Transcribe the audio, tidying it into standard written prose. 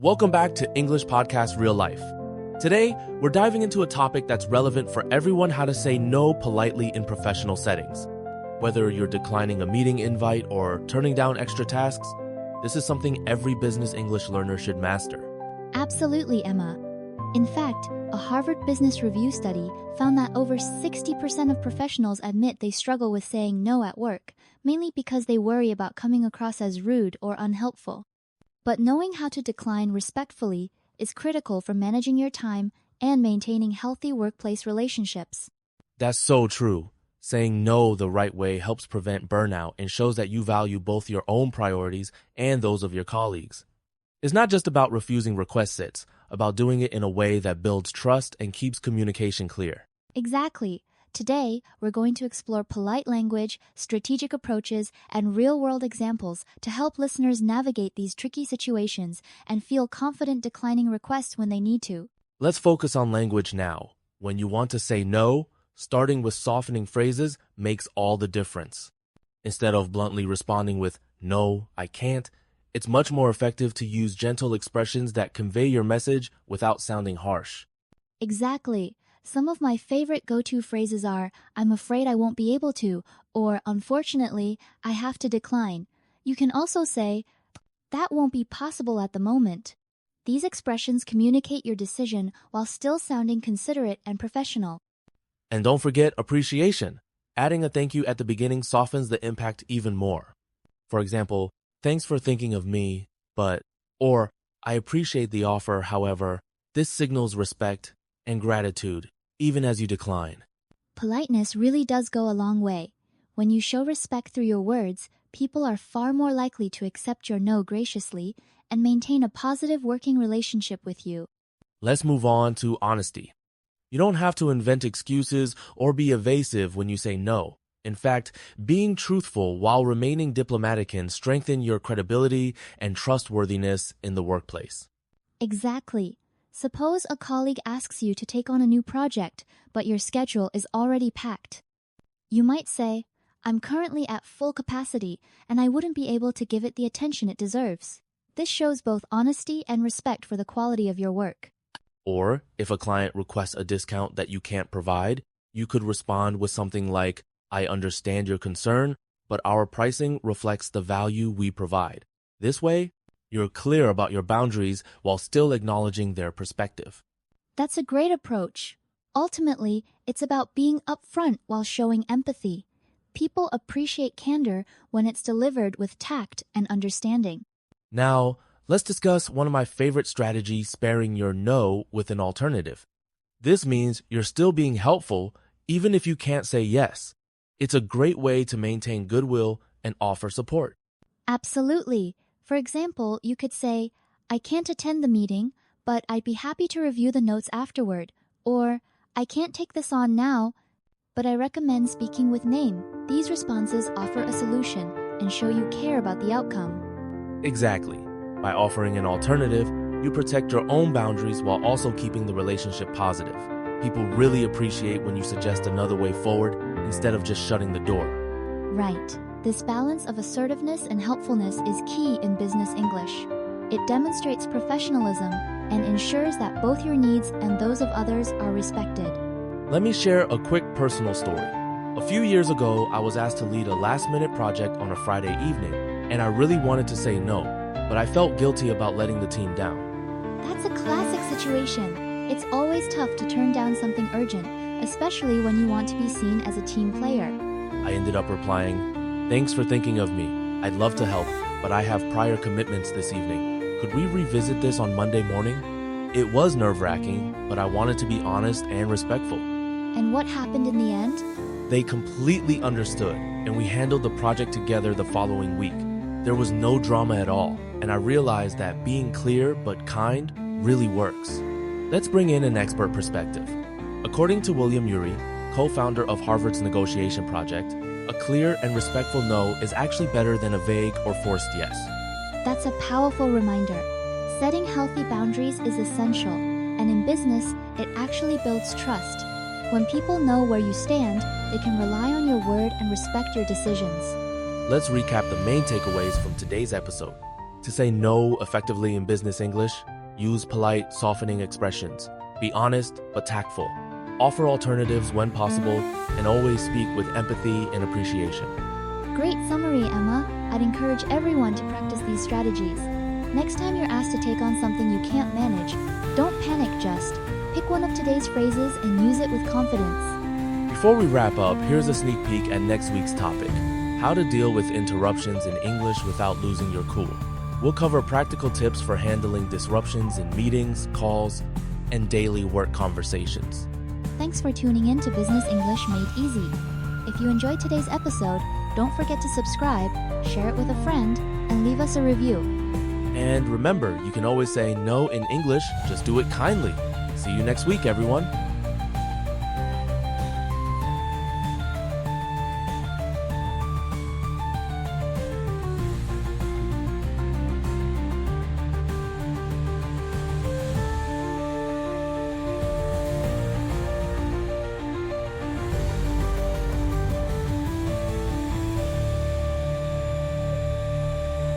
Welcome back to English Podcast Real Life. Today, we're diving into a topic that's relevant for everyone: how to say no politely in professional settings. Whether you're declining a meeting invite or turning down extra tasks, this is something every business English learner should master. Absolutely, Emma. In fact, a Harvard Business Review study found that over 60% of professionals admit they struggle with saying no at work, mainly because they worry about coming across as rude or unhelpful. But knowing how to decline respectfully is critical for managing your time and maintaining healthy workplace relationships. That's so true. Saying no the right way helps prevent burnout and shows that you value both your own priorities and those of your colleagues. It's not just about refusing requests, it's about doing it in a way that builds trust and keeps communication clear. Exactly. Today, we're going to explore polite language, strategic approaches, and real-world examples to help listeners navigate these tricky situations and feel confident declining requests when they need to. Let's focus on language now. When you want to say no, starting with softening phrases makes all the difference. Instead of bluntly responding with, "No, I can't," it's much more effective to use gentle expressions that convey your message without sounding harsh. Exactly. Some of my favorite go-to phrases are, "I'm afraid I won't be able to," or "Unfortunately, I have to decline." You can also say, "That won't be possible at the moment." These expressions communicate your decision while still sounding considerate and professional. And don't forget appreciation. Adding a thank you at the beginning softens the impact even more. For example, "Thanks for thinking of me, but," or "I appreciate the offer, however." This signals respect and gratitude, even as you decline. Politeness really does go a long way. When you show respect through your words, people are far more likely to accept your no graciously and maintain a positive working relationship with you. Let's move on to honesty. You don't have to invent excuses or be evasive when you say no. In fact, being truthful while remaining diplomatic can strengthen your credibility and trustworthiness in the workplace. Exactly. Suppose a colleague asks you to take on a new project, but your schedule is already packed. You might say, "I'm currently at full capacity, and I wouldn't be able to give it the attention it deserves." This shows both honesty and respect for the quality of your work. Or, if a client requests a discount that you can't provide, you could respond with something like, "I understand your concern, but our pricing reflects the value we provide." This way, you're clear about your boundaries while still acknowledging their perspective. That's a great approach. Ultimately, it's about being upfront while showing empathy. People appreciate candor when it's delivered with tact and understanding. Now, let's discuss one of my favorite strategies: pairing your no with an alternative. This means you're still being helpful even if you can't say yes. It's a great way to maintain goodwill and offer support. Absolutely. For example, you could say, "I can't attend the meeting, but I'd be happy to review the notes afterward." Or, "I can't take this on now, but I recommend speaking with name." These responses offer a solution and show you care about the outcome. Exactly. By offering an alternative, you protect your own boundaries while also keeping the relationship positive. People really appreciate when you suggest another way forward instead of just shutting the door. Right. This balance of assertiveness and helpfulness is key in business English. It demonstrates professionalism and ensures that both your needs and those of others are respected. Let me share a quick personal story. A few years ago, I was asked to lead a last-minute project on a Friday evening, and I really wanted to say no, but I felt guilty about letting the team down. That's a classic situation. It's always tough to turn down something urgent, especially when you want to be seen as a team player. I ended up replying, "Thanks for thinking of me. I'd love to help, but I have prior commitments this evening. Could we revisit this on Monday morning?" It was nerve-wracking, but I wanted to be honest and respectful. And what happened in the end? They completely understood, and we handled the project together the following week. There was no drama at all, and I realized that being clear but kind really works. Let's bring in an expert perspective. According to William Ury, co-founder of Harvard's negotiation project, a clear and respectful no is actually better than a vague or forced yes. That's a powerful reminder. Setting healthy boundaries is essential, and in business, it actually builds trust. When people know where you stand, they can rely on your word and respect your decisions. Let's recap the main takeaways from today's episode. To say no effectively in business English, use polite, softening expressions. Be honest but tactful. Offer alternatives when possible, and always speak with empathy and appreciation. Great summary, Emma. I'd encourage everyone to practice these strategies. Next time you're asked to take on something you can't manage, don't panic, just pick one of today's phrases and use it with confidence. Before we wrap up, here's a sneak peek at next week's topic: how to deal with interruptions in English without losing your cool. We'll cover practical tips for handling disruptions in meetings, calls, and daily work conversations. Thanks for tuning in to Business English Made Easy. If you enjoyed today's episode, don't forget to subscribe, share it with a friend, and leave us a review. And remember, you can always say no in English, just do it kindly. See you next week, everyone.